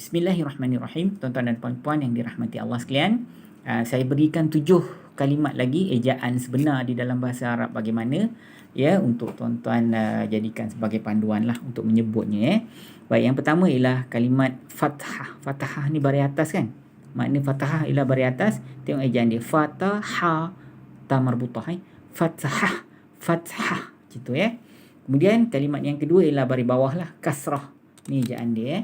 Bismillahirrahmanirrahim. Tuan-tuan dan puan-puan yang dirahmati Allah sekalian, saya berikan 7 kalimat lagi ejaan sebenar di dalam bahasa Arab bagaimana, ya, untuk tuan-tuan jadikan sebagai panduan lah untuk menyebutnya. Baik, yang pertama ialah kalimat fathah. Fathah ni baris atas kan? Makna fathah ialah baris atas. Tengok ejaan dia. Fathah ta marbutah. Fathah, fathah, gitu ya. Kemudian kalimat yang kedua ialah baris bawah lah, kasrah. Ni ejaan dia.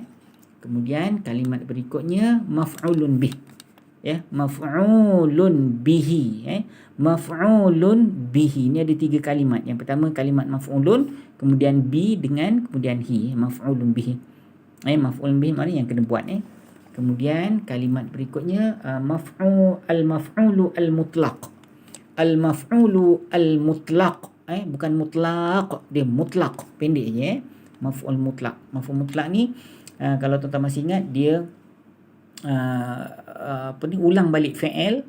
Kemudian kalimat berikutnya maf'ulun bih. Ya, maf'ulun bihi, maf'ulun bihi. Ni ada 3 kalimat. Yang pertama kalimat maf'ulun, kemudian bi dengan kemudian hi, maf'ulun bihi. Maf'ulun bihi maknanya yang kena buat. Kemudian kalimat berikutnya al-maf'ulu al-mutlaq. Al-maf'ulu al-mutlaq, bukan mutlaq, dia mutlaq, pendek je. Maf'ul mutlaq. Maf'ul mutlaq ni kalau tuan-tuan masih ingat, dia ulang balik fi'il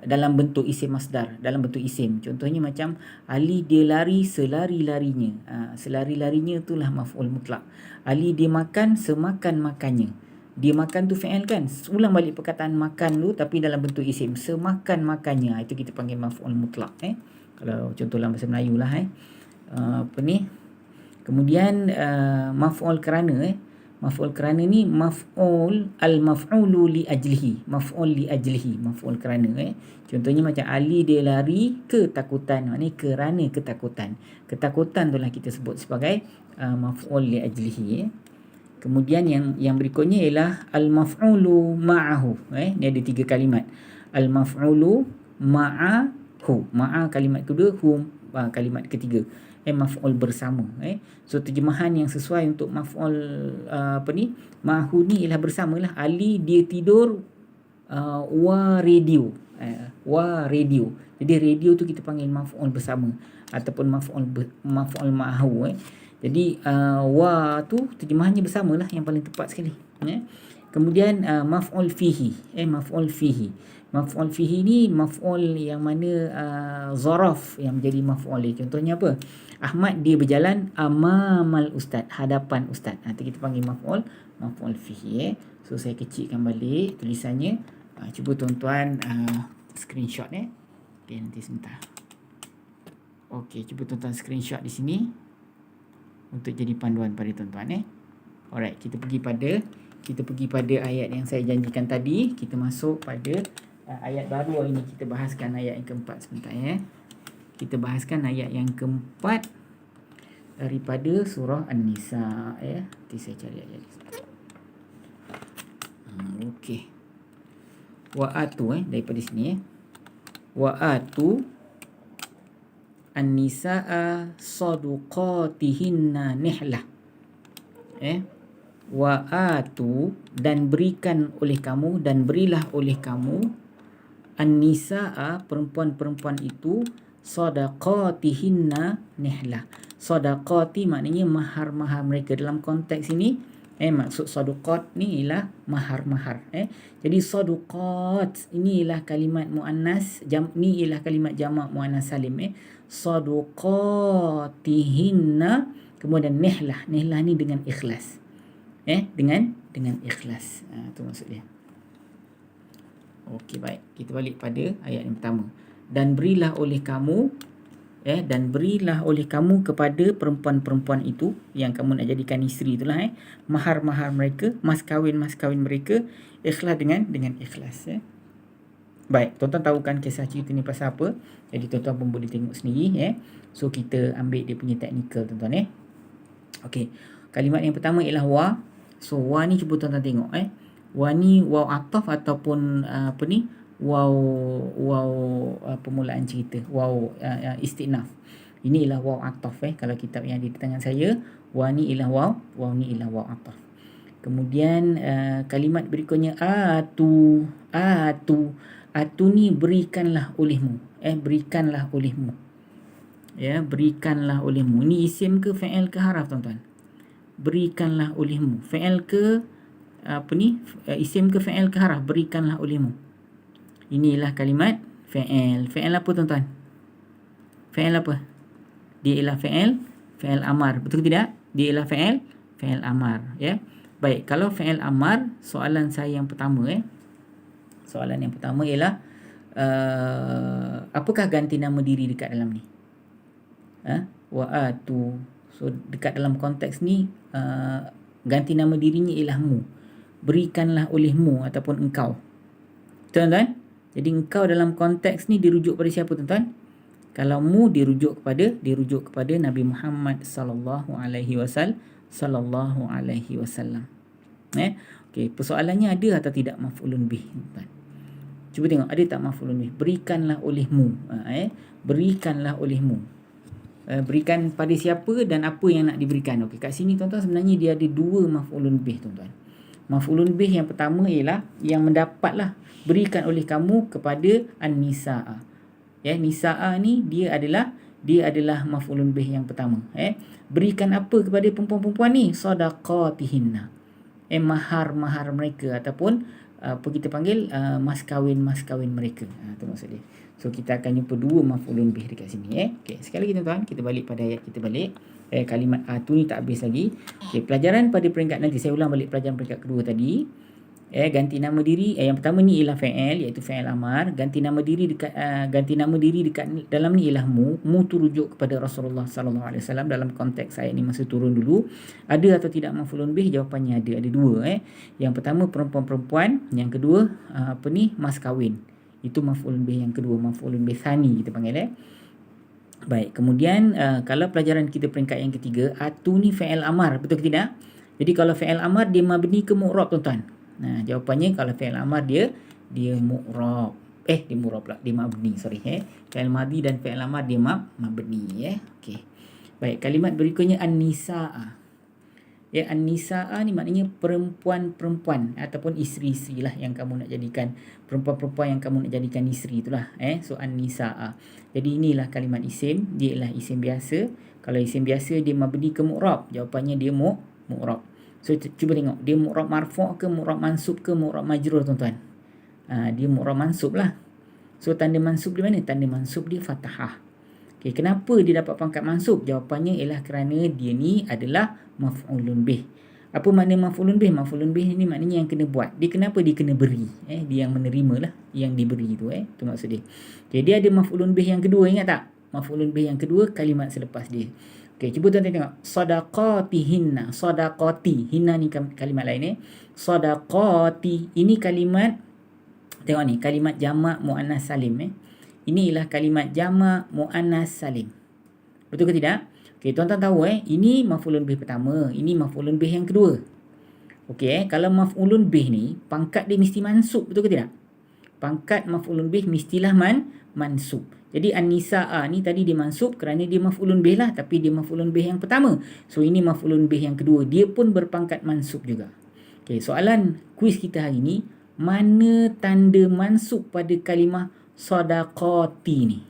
dalam bentuk isim masdar, dalam bentuk isim. Contohnya macam Ali dia lari selari-larinya. Selari-larinya itulah maf'ul mutlaq. Ali dia makan semakan-makannya. Dia makan tu fi'il kan, ulang balik perkataan makan tu tapi dalam bentuk isim, semakan-makannya. Itu kita panggil maf'ul mutlaq. Kalau contoh dalam bahasa Melayu lah. Kemudian maf'ul kerana. Maf'ul kerana ni al-maf'ulu li ajlihi. Maf'ul li ajlihi, maf'ul kerana. Contohnya macam Ali dia lari ketakutan. Maknanya kerana ketakutan. Ketakutan itulah kita sebut sebagai maf'ul li ajlihi. Kemudian yang berikutnya ialah al-maf'ulu ma'ahu. Ni ada 3 kalimat. Al-maf'ulu ma'ahu. Ma'a kalimat kedua, hu kalimat ketiga. Maf'ul bersama. So terjemahan yang sesuai untuk maf'ul ma'ahu ni ialah bersamalah. Ali dia tidur wa radio. Wa radio. Jadi radio tu kita panggil maf'ul bersama ataupun maf'ul ma'ahu. Jadi wa tu terjemahannya bersamalah yang paling tepat sekali. Kemudian maf'ul fihi. Maf'ul fihi. Maf'ul fihi ni maf'ul yang mana zaraf yang menjadi maf'ul. Contohnya apa? Ahmad dia berjalan amamal ustaz, hadapan ustaz. Nanti kita panggil maf'ul fihi. So saya kecilkan balik tulisannya. Cuba tuan-tuan screenshot okey, nanti sebentar. Okey, cuba tuan-tuan screenshot di sini untuk jadi panduan pada tuan-tuan. Alright, kita pergi pada ayat yang saya janjikan tadi. Kita masuk pada ayat baru ini. Kita bahaskan ayat yang keempat sebentar. Kita bahaskan ayat yang keempat daripada surah An-Nisa. Nanti saya cari ayat ni. Okey. Wa'atu daripada sini. Wa'atu An-Nisa'a saduqatihinna nihlah. Wa'atu dan berikan oleh kamu, dan berilah oleh kamu An-Nisa'a perempuan-perempuan itu sadaqatihinna nihlah. Sadaqati maknanya mahar-mahar mereka. Dalam konteks ini maksud sadaqat ni ialah mahar-mahar. Jadi sadaqat ini ialah kalimat muannas, ni ialah kalimat jamak muannas salim. Sadaqatihinna, kemudian nihlah. Nihlah ni dengan ikhlas. Dengan ikhlas. Itu maksud dia. Okey, baik. Kita balik pada ayat yang pertama. Dan berilah oleh kamu kepada perempuan-perempuan itu yang kamu nak jadikan isteri itulah, mahar-mahar mereka, mas kahwin mereka, ikhlas dengan ikhlas. Baik, tuan-tuan tahu kan kisah cerita ni pasal apa? Jadi tuan-tuan pun boleh tengok sendiri. So kita ambil dia punya teknikal, tuan-tuan. Okey. Kalimat yang pertama ialah wa. So wa ni cuba tuan-tuan tengok. Wa ni waw ataf ataupun waw permulaan cerita, waw istinaf. Ini ialah waw ataf. Kalau kitab yang di tangan saya, wa ni ialah waw ni ialah waw ataf. Kemudian kalimat berikutnya atu ni berikanlah olehmu. Berikanlah olehmu. Berikanlah olehmu. Ini isim ke fi'il ke haraf, tuan-tuan? Berikanlah olehmu. Fi'il ke isim ke fi'il ke haraf? Berikanlah olehmu. Inilah kalimat fi'il. Fi'il apa, tuan-tuan? Fi'il apa? Dia ialah fi'il amar. Betul ke tidak? Dia ialah fi'il amar. Baik, kalau fi'il amar, soalan saya yang pertama soalan yang pertama ialah apakah ganti nama diri dekat dalam ni? Wa atu. So dekat dalam konteks ni ganti nama dirinya ialah mu. Berikanlah olehmu ataupun engkau. Tuan-tuan? Jadi engkau dalam konteks ni dirujuk pada siapa tuan-tuan? Kalau mu dirujuk kepada Nabi Muhammad sallallahu alaihi wasallam. Okey, persoalannya ada atau tidak maf'ulun bih tuan? Cuba tengok ada tak maf'ulun bih? Berikanlah olehmu. Berikanlah olehmu. Berikan pada siapa dan apa yang nak diberikan. Okey, kat sini tuan-tuan sebenarnya dia ada dua maf'ulun bih tuan-tuan. Maf'ulun bih yang pertama ialah yang mendapatlah berikan oleh kamu kepada an-nisaa. Nisaa ni dia adalah maf'ulun bih yang pertama. Berikan apa kepada perempuan-perempuan ni? Sadaqatihinna. Mahar-mahar mereka ataupun apa kita panggil mas kahwin mereka. Itu maksud dia. So kita akan jumpa dua maf'ulun bih dekat sini. Okey, sekali lagi tuan-tuan, kita balik pada ayat kita balik. Kalimat tu ni tak habis lagi. Okey, pelajaran pada peringkat nanti saya ulang balik pelajaran peringkat kedua tadi. Ganti nama diri yang pertama ni ialah fi'il iaitu fi'il amar. Ganti nama diri dekat dalam ni ialah mu tu rujuk kepada Rasulullah sallallahu alaihi wasallam dalam konteks ayat ni masa turun dulu. Ada atau tidak maf'ulun bih? Jawapannya ada dua. Yang pertama perempuan-perempuan, yang kedua mas kahwin. Itu maf'ulun bih yang kedua, maf'ulun bih tsani kita panggil. Baik, kemudian kalau pelajaran kita peringkat yang ketiga, atu ni fi'il amar, betul ke tidak? Jadi kalau fi'il amar dia mabni ke mu'rab tuan-tuan? Nah, jawapannya kalau fi'il amar dia mu'rab. Dia mu'rab pula, dia mabni, Fi'il madhi dan fi'il amar dia mabni, Okey. Baik, kalimat berikutnya an-nisaa. An-nisaa ni maknanya perempuan-perempuan ataupun isteri-isteri lah yang kamu nak jadikan, perempuan-perempuan yang kamu nak jadikan isteri itulah. So an-nisaa. Jadi inilah kalimat isim, dia ialah isim biasa. Kalau isim biasa dia mabni ke mu'rab, jawapannya dia mu'rab. So cuba tengok, dia mu'rab marfu' ke mu'rab mansub ke mu'rab majrur tuan-tuan? Dia mu'rab mansub lah. So tanda mansub di mana? Tanda mansub dia fathah. Okey, kenapa dia dapat pangkat mansub? Jawapannya ialah kerana dia ni adalah maf'ulun bih. Apa makna maf'ulun bih? Maf'ulun bih ni maknanya yang kena buat. Dia kenapa dia kena beri? Dia yang menerima lah yang diberi tu. Itu maksud dia. Okey, dia ada maf'ulun bih yang kedua, ingat tak? Maf'ulun bih yang kedua kalimat selepas dia. Okey, cuba tuan-tuan tengok. Sadaqatihinna. Sadaqati. Hinna ni kalimat lain. Sadaqati. Ini kalimat, tengok ni, kalimat jamak mu'annas salim. Ini ialah kalimat jamak mu'annas salim. Betul ke tidak? Okey, tuan-tuan tahu ini maf'ulun bih pertama. Ini maf'ulun bih yang kedua. Okey, kalau maf'ulun bih ni, pangkat dia mesti mansub. Betul ke tidak? Pangkat maf'ulun bih mestilah mansub. Jadi an-nisaa ni tadi dia mansub kerana dia maf'ulun bih lah, tapi dia maf'ulun bih yang pertama. So ini maf'ulun bih yang kedua, dia pun berpangkat mansub juga. Okey, soalan kuis kita hari ni, mana tanda mansub pada kalimah sadaqati ni?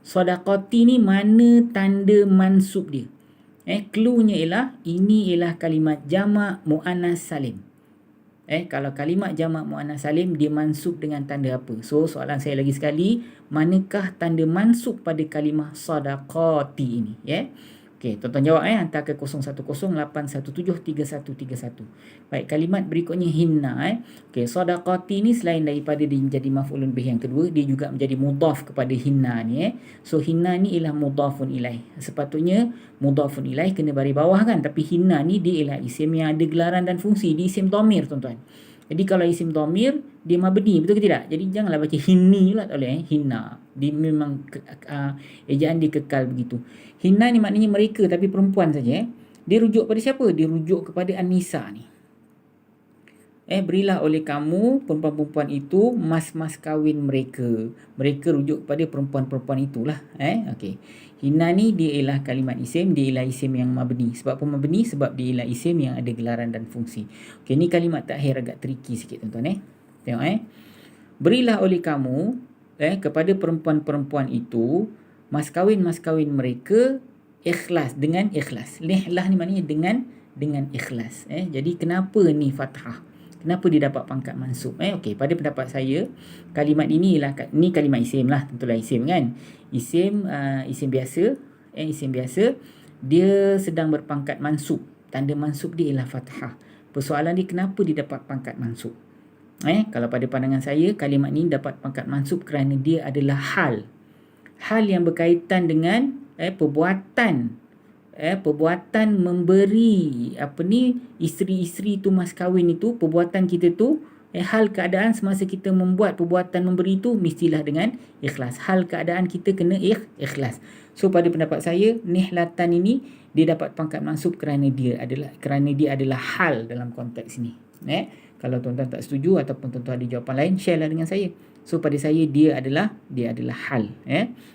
Sadaqati ni mana tanda mansub dia? Cluenya ialah ini ialah kalimat jamak mu'annas salim. Kalau kalimat jamak mu'annas salim dia mansub dengan tanda apa? So soalan saya lagi sekali, manakah tanda mansub pada kalimah sadaqati ini? Okey, tuan-tuan jawab hantar ke 0108173131. Baik, kalimat berikutnya hinna. Okey, sadaqati ni selain daripada dia menjadi maf'ulun bih yang kedua, dia juga menjadi mudhaf kepada hinna ni. So hinna ni ialah mudhafun ilaih. Sepatutnya mudhafun ilaih kena baris bawah kan, tapi hinna ni dia ialah isim yang ada gelaran dan fungsi, dia isim dhamir tuan-tuan. Jadi kalau isim dhamir dia mabni, betul ke tidak? Jadi janganlah baca hinni pula, tak boleh hinna. Dia memang ejaan dia kekal begitu. Hinna ni maknanya mereka tapi perempuan saja. Dia rujuk pada siapa? Dia rujuk kepada an-nisa ni. Berilah oleh kamu perempuan-perempuan itu mas-mas kahwin mereka. Mereka rujuk kepada perempuan-perempuan itulah. Okey. Hinna ni dia ialah kalimat isim, dia ialah isim yang mabni. Sebab apa mabni? Sebab dia ialah isim yang ada gelaran dan fungsi. Okey, ni kalimat takhir agak tricky sikit tuan-tuan. Tengok berilah oleh kamu kepada perempuan-perempuan itu mas kahwin mereka ikhlas, dengan ikhlas. Lihlah ni maknanya dengan ikhlas. Jadi kenapa ni fathah? Kenapa dia dapat pangkat mansub? Okey, pada pendapat saya kalimat ini ialah ni kalimat isim lah, tentulah isim kan. Isim biasa, isim biasa dia sedang berpangkat mansub. Tanda mansub dia ialah fathah. Persoalan dia kenapa dia dapat pangkat mansub. Kalau pada pandangan saya, kalimat ni dapat pangkat mansub kerana dia adalah hal. Hal yang berkaitan dengan perbuatan memberi isteri-isteri tu mas kahwin itu, perbuatan kita tu, hal keadaan semasa kita membuat perbuatan memberi tu mestilah dengan ikhlas. Hal keadaan kita kena ikhlas. So pada pendapat saya, nihlatan ini dia dapat pangkat mansub kerana dia adalah hal dalam konteks ini. Kalau tuan-tuan tak setuju ataupun tuan-tuan ada jawapan lain, share lah dengan saya. So pada saya dia adalah hal.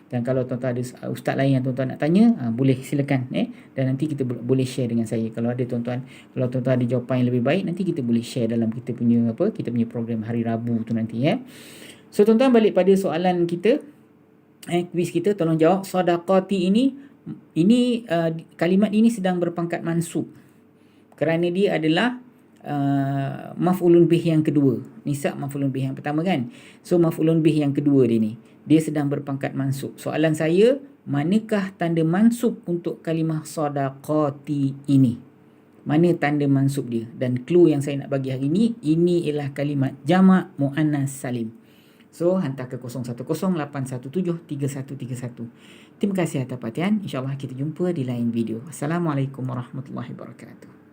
Dan kalau tuan-tuan ada ustaz lain yang tuan-tuan nak tanya, boleh silakan. Dan nanti kita boleh share dengan saya. Kalau tuan-tuan ada jawapan yang lebih baik, nanti kita boleh share dalam kita punya program hari Rabu tu nanti. So tuan-tuan balik pada soalan kita, quiz kita, tolong jawab. Sadaqati ini kalimat ini sedang berpangkat mansub kerana dia adalah maf'ulun bih yang kedua. Nisa maf'ulun bih yang pertama kan. So maf'ulun bih yang kedua dia sedang berpangkat mansub. Soalan saya, manakah tanda mansub untuk kalimah sadaqati ini? Mana tanda mansub dia? Dan clue yang saya nak bagi hari ini ialah kalimat jamak muannas salim. So hantar ke 0108173131. Terima kasih atas perhatian. InsyaAllah kita jumpa di lain video. Assalamualaikum warahmatullahi wabarakatuh.